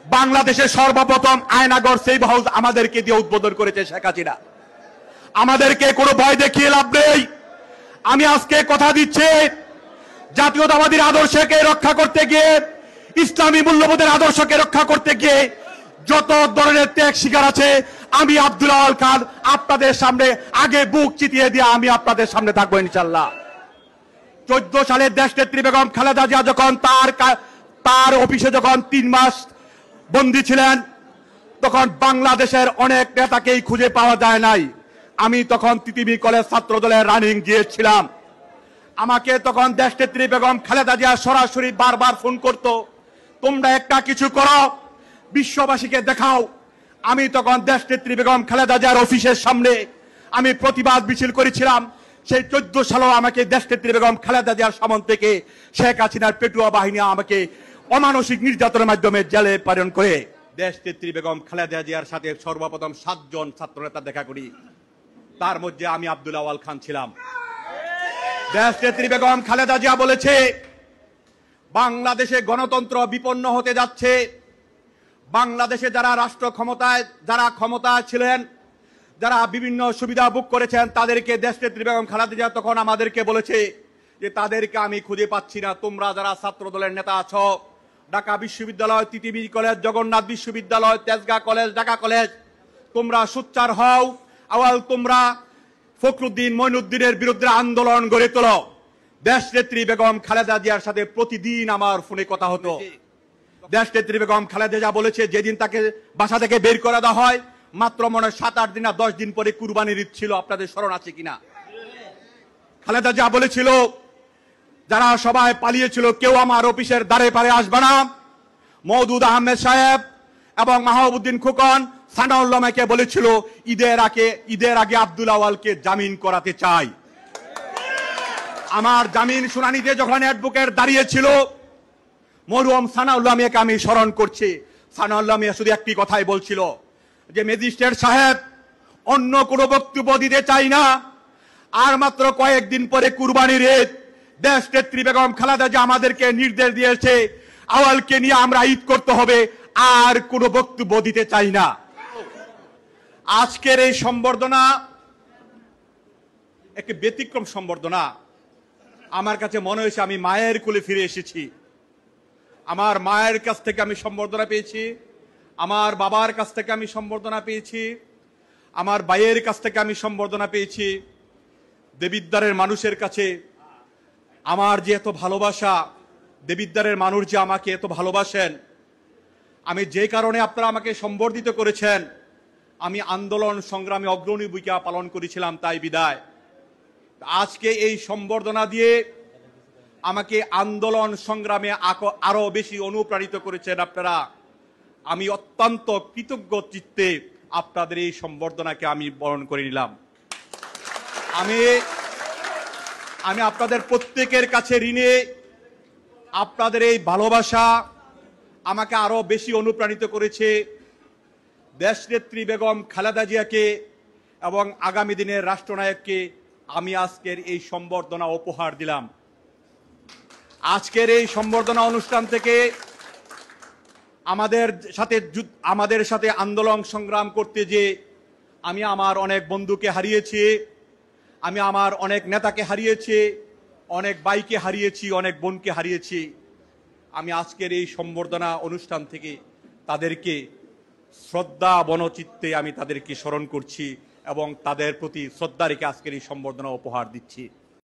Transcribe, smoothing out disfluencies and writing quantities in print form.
বাংলাদেশের সর্বপ্রথম আয়নাগর save house আমাদেরকে দিয়ে উদ্বোধন করেছে শেখ হাসিনা। আমাদেরকে কোনো ভয় দেখিয়ে লাভ নেই। আমি আজকে কথা দিচ্ছি, জাতীয়তাবাদীর আদর্শকে রক্ষা করতে গিয়ে, ইসলামী মূল্যবোধের আদর্শকে রক্ষা করতে গিয়ে যত ধরনের ত্যাগ শিকার আছে, আমি আব্দুল আওয়াল খান আপনাদের সামনে আগে বুক চিতিয়ে দিয়ে আমি আপনাদের সামনে থাকবো ইনশাল্লাহ। 14 সালে দেশনেত্রী বেগম খালেদা জিয়া যখন তার অফিসে যখন 3 মাস বন্দী ছিলেন, তখন বাংলাদেশের অনেক নেতাকেই খুঁজে পাওয়া যায় নাই। আমি তখন তিতিবি কলেজ ছাত্র দলের রানিং গিয়েছিলাম। আমাকে তখন দেশনেত্রী বেগম খালেদা জিয়া সরাসরি বারবার ফোন করতো, তোমরা একটা কিছু করো, বিশ্ববাসীকে দেখাও। আমি তখন দেশনেত্রী বেগম খালেদা জিয়ার অফিসের সামনে আমি প্রতিবাদ মিছিল করেছিলাম। সেই 14 সালেও আমাকে দেশনেত্রী বেগম খালেদা জিয়ার সামন থেকে শেখ হাসিনার পেটুয়া বাহিনী আমাকে অমানসিক নির্যাতনের মাধ্যমে জেলে প্রেরণ করে। দেশনেত্রী বেগম খালেদা জিয়ার সাথে সর্বপ্রথম 7 জন ছাত্রনেতা দেখা করি, তার মধ্যে আমি আব্দুল আওয়াল খান ছিলাম। দেশনেত্রী বেগম খালেদা জিয়া বলেছে, বাংলাদেশে গণতন্ত্র বিপন্ন হতে যাচ্ছে। বাংলাদেশে যারা রাষ্ট্র ক্ষমতায় ক্ষমতায় ছিলেন, যারা বিভিন্ন সুবিধা ভোগ করেছেন, তাদেরকে দেশনেত্রী বেগম খালেদা জিয়া তখন আমাদেরকে বলেছে যে তাদেরকে আমি খুঁজে পাচ্ছি না। তোমরা যারা ছাত্র দলের নেতা আছো, ঢাকা বিশ্ববিদ্যালয়, তিতিবি কলেজ, জগন্নাথ বিশ্ববিদ্যালয়, তেজগাঁ কলেজ, ঢাকা কলেজ, তোমরা সোচ্চার হও। আওয়াল তোমরা ফখরুদ্দিন মঈনুদ্দিনের বিরুদ্ধে আন্দোলন গড়ে তোলো। দেশনেত্রী বেগম খালেদা জিয়ার সাথে প্রতিদিন আমার ফোনে কথা হতো। দেশনেত্রী বেগম খালেদা জিয়া বলেছে, যেদিন তাকে বাসা থেকে বের করে দেওয়া হয়, মাত্র মনে হয় 7-8 দিন না 10 দিন পরে কুরবানির ঈদ ছিল, আপনাদের স্মরণ আছে কিনা? খালেদা জিয়া বলেছিল, যারা সবাই পালিয়েছিল কেউ আমার অফিসের দ্বারে পারে আসবে না। মওদুদ আহমেদ সাহেব এবং মাহবুবউদ্দিন খোকন সানাউল্লাহকে বলেছিল, ঈদের আগে আব্দুল আওয়ালকে জামিন করাতে চাই। আমার জামিন শুনানিতে যখন অ্যাডভোকেট দাঁড়িয়েছিল, মরহুম সানাউল্লাহ মিয়াকে আমি স্মরণ করছি। সানাউল্লাহ মিয়া শুধু একটি কথাই বলছিল যে, ম্যাজিস্ট্রেট সাহেব, অন্য কোনো বক্তব্য দিতে চাই না। আর মাত্র কয়েকদিন পরে কুরবানির ঈদ। দেশনেত্রী বেগম খালেদা জিয়া আমাদেরকে নির্দেশ দিয়েছে, আওয়ালকে নিয়ে আমরা ঈদ করতে হবে, আর কোনো বক্তব্য দিতে চাই না। আজকের এই সম্বর্ধনা একটি ব্যতিক্রম সম্বর্ধনা। আমার কাছে মনে হয়েছে আমি মায়ের কোলে ফিরে এসেছি। আমার মায়ের কাছ থেকে আমি সম্বর্ধনা পেয়েছি, আমার বাবার কাছ থেকে আমি সম্বর্ধনা পেয়েছি, আমার ভাইয়ের কাছ থেকে আমি সম্বর্ধনা পেয়েছি। দেবিদ্বারের মানুষের কাছে আমার যে এত ভালোবাসা, দেবিদ্বারের মানুষ যে আমাকে এত ভালোবাসেন, আমি যে কারণে আপনারা আমাকে সম্বর্ধিত করেছেন, আমি আন্দোলন সংগ্রামে অগ্রণী ভূমিকা পালন করেছিলাম, তাই বিদায়। আজকে এই সম্বর্ধনা দিয়ে আমাকে আন্দোলন সংগ্রামে আরো বেশি অনুপ্রাণিত করেছেন আপনারা। আমি অত্যন্ত কৃতজ্ঞ চিত্তে আপনাদের এই সম্বর্ধনাকে আমি বরণ করে নিলাম। আমি আপনাদের প্রত্যেকের কাছে ঋণী। আপনাদের এই ভালোবাসা আমাকে আরো বেশি অনুপ্রাণিত করেছে। দেশনেত্রী বেগম খালেদা জিয়াকে এবং আগামী দিনের রাষ্ট্রনায়ককে আমি আজকের এই সম্বর্ধনা উপহার দিলাম। আজকের এই সম্বর্ধনা অনুষ্ঠান থেকে আমাদের সাথে আন্দোলন সংগ্রাম করতে যে আমি আমার অনেক বন্ধুকে হারিয়েছি, আমি আমার অনেক নেতাকে হারিয়েছি, অনেক ভাইকে হারিয়েছি, অনেক বোনকে হারিয়েছি। আমি আজকের এই সম্বর্ধনা অনুষ্ঠান থেকে তাদেরকে শ্রদ্ধা বনচিত্তে আমি তাদেরকে স্মরণ করছি এবং তাদের প্রতি শ্রদ্ধা রেখে আজকের এই সম্বর্ধনা উপহার দিচ্ছি।